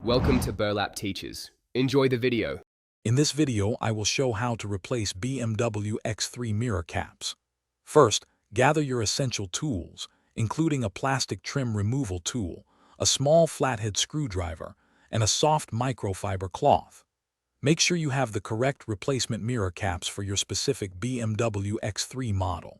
Welcome to Burlap Teachers. Enjoy the video. In this video, I will show how to replace BMW X3 mirror caps. First, gather your essential tools, including a plastic trim removal tool, a small flathead screwdriver, and a soft microfiber cloth. Make sure you have the correct replacement mirror caps for your specific BMW X3 model.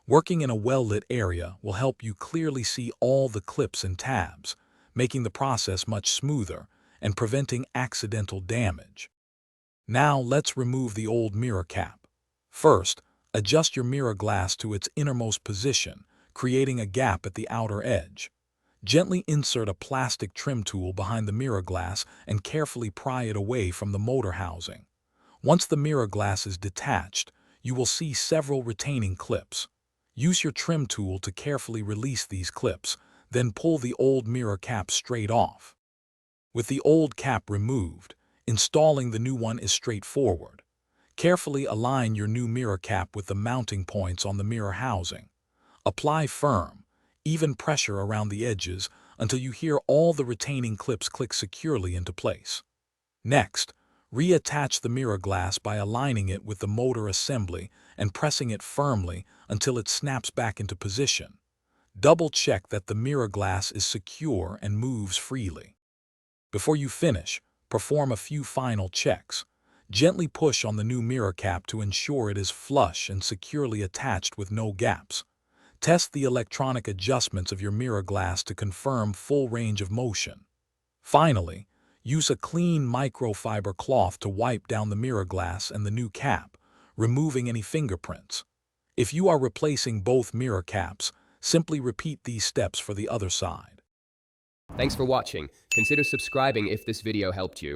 Working in a well-lit area will help you clearly see all the clips and tabs, making the process much smoother and preventing accidental damage. Now let's remove the old mirror cap. First, adjust your mirror glass to its innermost position, creating a gap at the outer edge. Gently insert a plastic trim tool behind the mirror glass and carefully pry it away from the motor housing. Once the mirror glass is detached, you will see several retaining clips. Use your trim tool to carefully release these clips, then pull the old mirror cap straight off. With the old cap removed, installing the new one is straightforward. Carefully align your new mirror cap with the mounting points on the mirror housing. Apply firm, even pressure around the edges until you hear all the retaining clips click securely into place. Next, reattach the mirror glass by aligning it with the motor assembly and pressing it firmly until it snaps back into position. Double-check that the mirror glass is secure and moves freely. Before you finish, perform a few final checks. Gently push on the new mirror cap to ensure it is flush and securely attached with no gaps. Test the electronic adjustments of your mirror glass to confirm full range of motion. Finally, use a clean microfiber cloth to wipe down the mirror glass and the new cap, removing any fingerprints. If you are replacing both mirror caps, simply repeat these steps for the other side. Thanks for watching. Consider subscribing if this video helped you.